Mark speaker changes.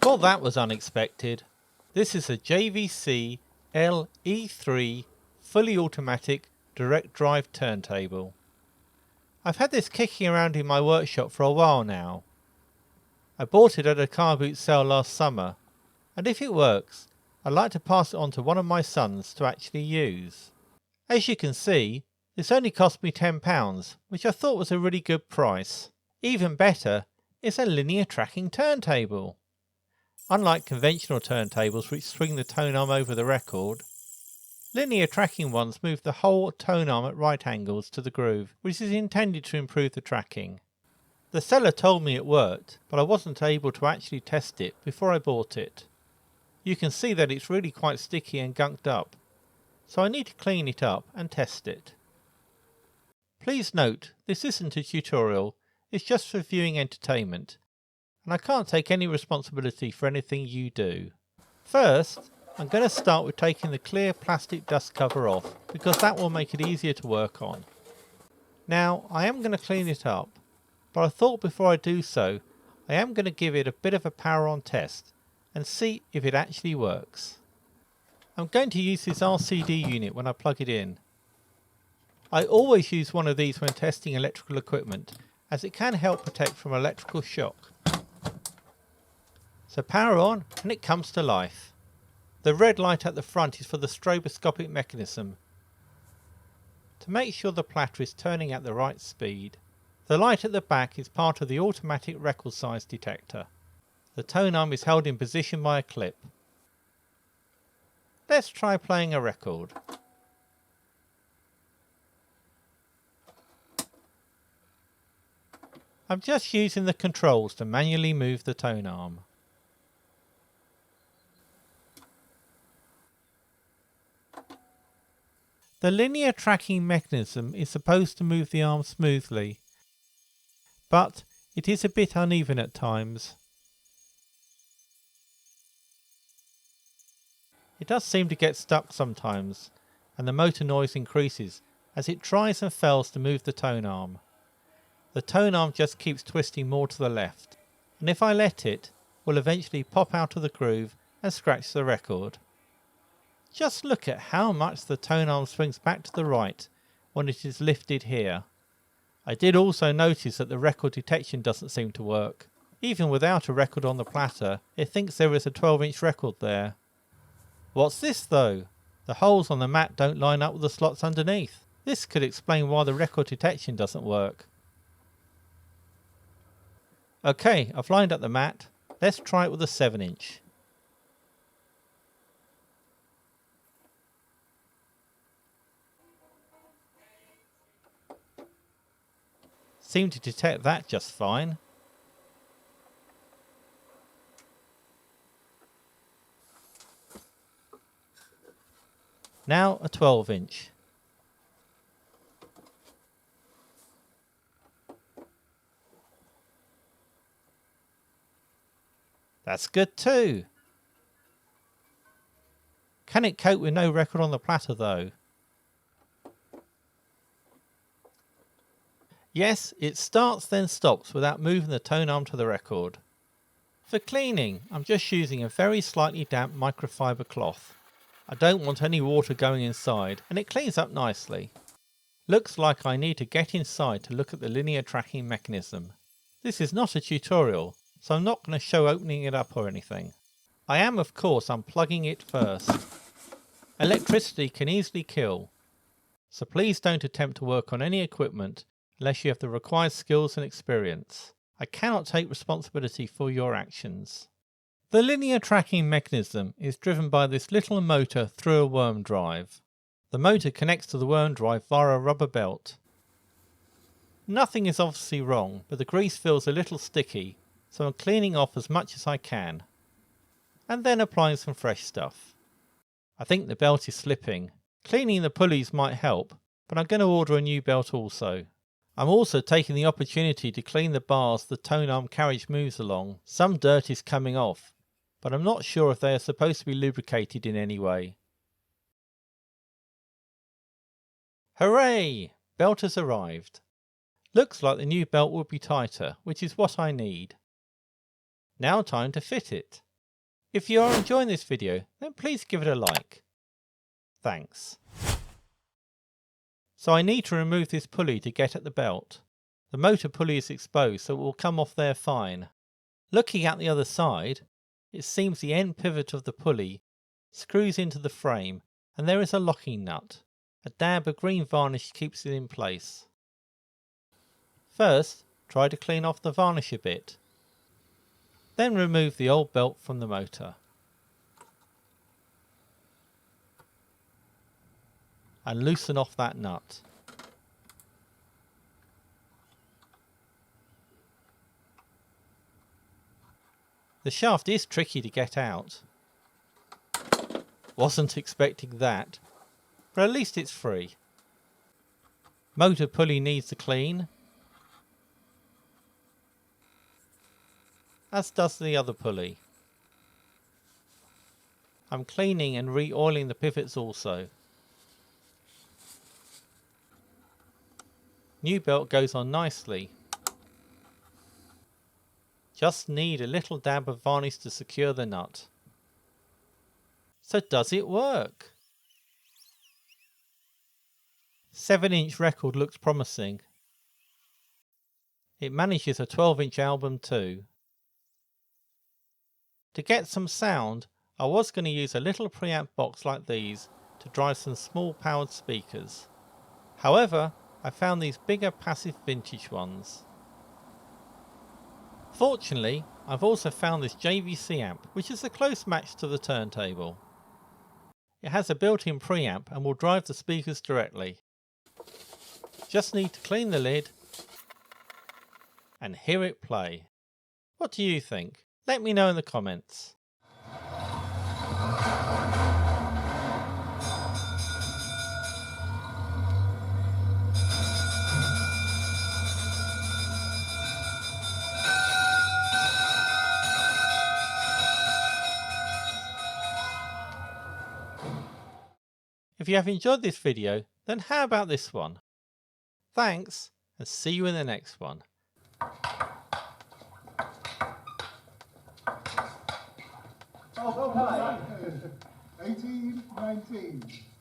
Speaker 1: Well, that was unexpected. This is a JVC L-E3 fully automatic direct drive turntable. I've had this kicking around in my workshop for a while now. I bought it at a car boot sale last summer, and if it works, I'd like to pass it on to one of my sons to actually use. As you can see, this only cost me £10, which I thought was a really good price. Even better, it's a linear tracking turntable. Unlike conventional turntables which swing the tone arm over the record, linear tracking ones move the whole tone arm at right angles to the groove, which is intended to improve the tracking. The seller told me it worked, but I wasn't able to actually test it before I bought it. You can see that it's really quite sticky and gunked up, so I need to clean it up and test it. Please note, this isn't a tutorial, it's just for viewing entertainment, and I can't take any responsibility for anything you do. First, I'm going to start with taking the clear plastic dust cover off, because that will make it easier to work on. Now, I am going to clean it up, but I thought before I do so, I am going to give it a bit of a power on test, and see if it actually works. I'm going to use this RCD unit when I plug it in. I always use one of these when testing electrical equipment, as it can help protect from electrical shock. So power on and it comes to life. The red light at the front is for the stroboscopic mechanism, to make sure the platter is turning at the right speed. The light at the back is part of the automatic record size detector. The tone arm is held in position by a clip. Let's try playing a record. I'm just using the controls to manually move the tone arm. The linear tracking mechanism is supposed to move the arm smoothly, but it is a bit uneven at times. It does seem to get stuck sometimes, and the motor noise increases as it tries and fails to move the tone arm. The tone arm just keeps twisting more to the left, and if I let it, will eventually pop out of the groove and scratch the record. Just look at how much the tone arm swings back to the right when it is lifted here. I did also notice that the record detection doesn't seem to work. Even without a record on the platter, it thinks there is a 12-inch record there. What's this though? The holes on the mat don't line up with the slots underneath. This could explain why the record detection doesn't work. Okay, I've lined up the mat. Let's try it with a 7-inch. Seem to detect that just fine. Now a 12-inch. That's good too. Can it cope with no record on the platter though? Yes, it starts then stops without moving the tone arm to the record. For cleaning, I'm just using a very slightly damp microfiber cloth. I don't want any water going inside, and it cleans up nicely. Looks like I need to get inside to look at the linear tracking mechanism. This is not a tutorial, so I'm not going to show opening it up or anything. I am of course unplugging it first. Electricity can easily kill, so please don't attempt to work on any equipment unless you have the required skills and experience. I cannot take responsibility for your actions. The linear tracking mechanism is driven by this little motor through a worm drive. The motor connects to the worm drive via a rubber belt. Nothing is obviously wrong, but the grease feels a little sticky, so I'm cleaning off as much as I can, and then applying some fresh stuff. I think the belt is slipping. Cleaning the pulleys might help, but I'm going to order a new belt also. I'm also taking the opportunity to clean the bars the tone arm carriage moves along. Some dirt is coming off, but I'm not sure if they are supposed to be lubricated in any way. Hooray! Belt has arrived. Looks like the new belt will be tighter, which is what I need. Now time to fit it. If you are enjoying this video, then please give it a like. Thanks. So I need to remove this pulley to get at the belt. The motor pulley is exposed, so it will come off there fine. Looking at the other side, it seems the end pivot of the pulley screws into the frame and there is a locking nut. A dab of green varnish keeps it in place. First, try to clean off the varnish a bit. Then remove the old belt from the motor. And loosen off that nut. The shaft is tricky to get out. Wasn't expecting that, but at least it's free. Motor pulley needs a clean, as does the other pulley. I'm cleaning and re-oiling the pivots also. New belt goes on nicely. Just need a little dab of varnish to secure the nut. So does it work? 7-inch record looks promising. It manages a 12-inch album too. To get some sound, I was going to use a little preamp box like these to drive some small powered speakers. However, I found these bigger passive vintage ones. Fortunately, I've also found this JVC amp, which is a close match to the turntable. It has a built-in preamp and will drive the speakers directly. Just need to clean the lid and hear it play. What do you think? Let me know in the comments. If you have enjoyed this video, then how about this one? Thanks, and see you in the next one.
Speaker 2: Oh, 18, 19.